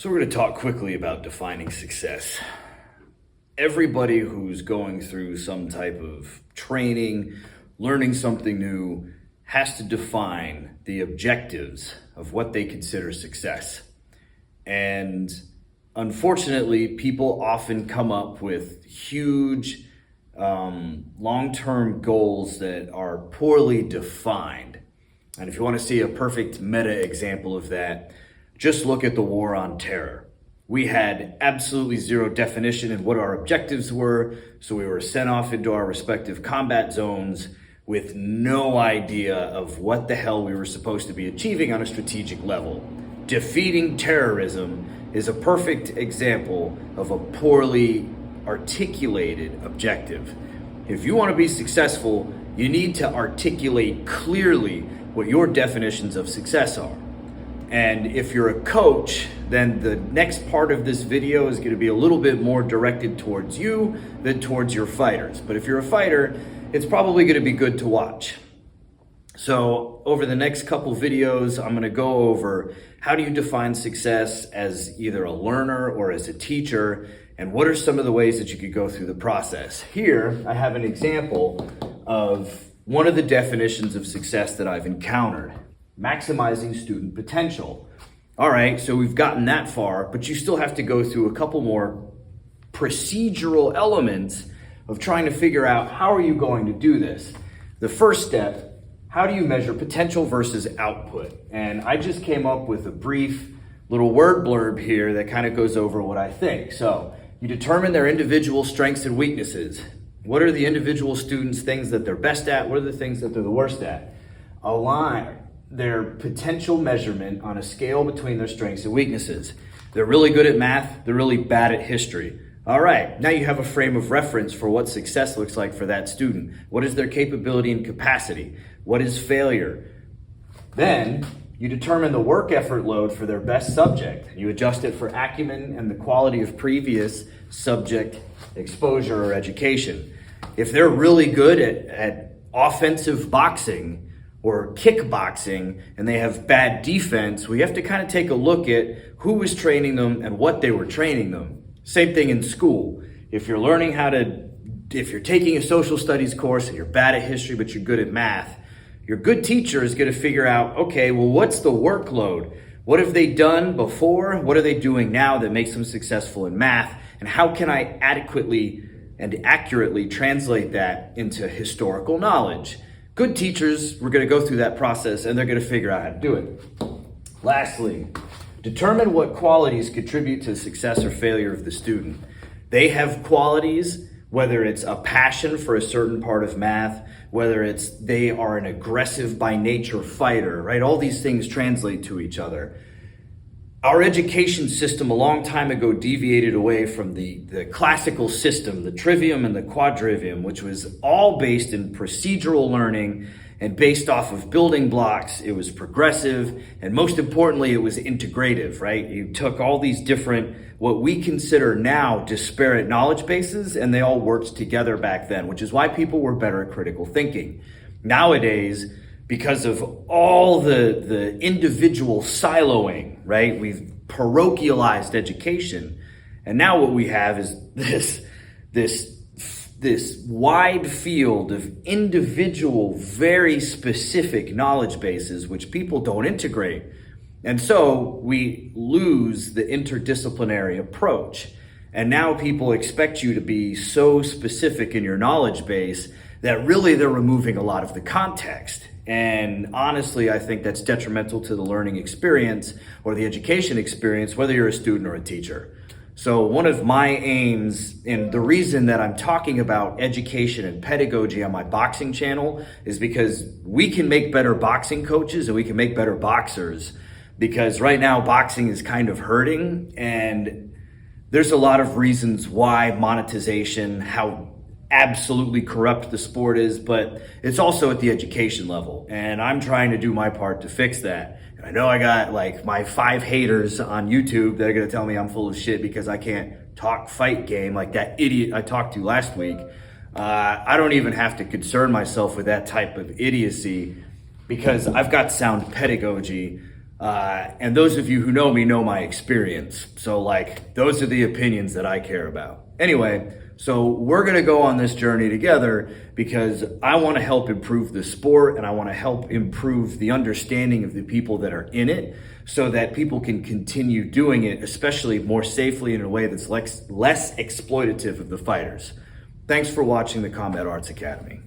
So we're going to talk quickly about defining success. Everybody who's going through some type of training, learning something new, has to define the objectives of what they consider success. And unfortunately, people often come up with huge long-term goals that are poorly defined. And if you want to see a perfect meta example of that, just look at the war on terror. We had absolutely zero definition in what our objectives were, so we were sent off into our respective combat zones with no idea of what the hell we were supposed to be achieving on a strategic level. Defeating terrorism is a perfect example of a poorly articulated objective. If you want to be successful, you need to articulate clearly what your definitions of success are. And if you're a coach, then the next part of this video is going to be a little bit more directed towards you than towards your fighters. But if you're a fighter, it's probably going to be good to watch. So over the next couple videos, I'm going to go over how do you define success as either a learner or as a teacher, and what are some of the ways that you could go through the process. Here, I have an example of one of the definitions of success that I've encountered: maximizing student potential. All right, so we've gotten that far, but you still have to go through a couple more procedural elements of trying to figure out how are you going to do this. The first step, how do you measure potential versus output? And I just came up with a brief little word blurb here that kind of goes over what I think. So you determine their individual strengths and weaknesses. What are the individual students' things that they're best at? What are the things that they're the worst at? Align their potential measurement on a scale between their strengths and weaknesses. They're really good at math, they're really bad at history. All right, now you have a frame of reference for what success looks like for that student. What is their capability and capacity? What is failure? Then you determine the work effort load for their best subject. You adjust it for acumen and the quality of previous subject exposure or education. If they're really good at offensive boxing or kickboxing and they have bad defense, we have to kind of take a look at who was training them and what they were training them. Same thing in school. If you're taking a social studies course and you're bad at history but you're good at math, your good teacher is going to figure out, okay, well, what's the workload? What have they done before? What are they doing now that makes them successful in math? And how can I adequately and accurately translate that into historical knowledge? Good teachers, we're going to go through that process and they're going to figure out how to do it. Lastly, determine what qualities contribute to the success or failure of the student. They have qualities, whether it's a passion for a certain part of math, whether it's they are an aggressive by nature fighter, right? All these things translate to each other. Our education system a long time ago deviated away from the classical system, the trivium and the quadrivium, which was all based in procedural learning and based off of building blocks. It was progressive, and most importantly, it was integrative, right? You took all these different, what we consider now disparate knowledge bases, and they all worked together back then, which is why people were better at critical thinking. Nowadays, because of all the individual siloing, right? We've parochialized education. And now what we have is this wide field of individual, very specific knowledge bases, which people don't integrate. And so we lose the interdisciplinary approach. And now people expect you to be so specific in your knowledge base that really they're removing a lot of the context. And honestly, I think that's detrimental to the learning experience or the education experience, whether you're a student or a teacher. So one of my aims, and the reason that I'm talking about education and pedagogy on my boxing channel, is because we can make better boxing coaches and we can make better boxers. Because right now boxing is kind of hurting, and there's a lot of reasons why: monetization, how absolutely corrupt the sport is, but it's also at the education level. And I'm trying to do my part to fix that. And I know I got like my 5 haters on YouTube that are gonna tell me I'm full of shit because I can't talk fight game like that idiot I talked to last week. I don't even have to concern myself with that type of idiocy because I've got sound pedagogy. And those of you who know me know my experience. So like, those are the opinions that I care about. Anyway, so we're gonna go on this journey together because I wanna help improve the sport and I wanna help improve the understanding of the people that are in it so that people can continue doing it, especially more safely in a way that's less exploitative of the fighters. Thanks for watching the Combat Arts Academy.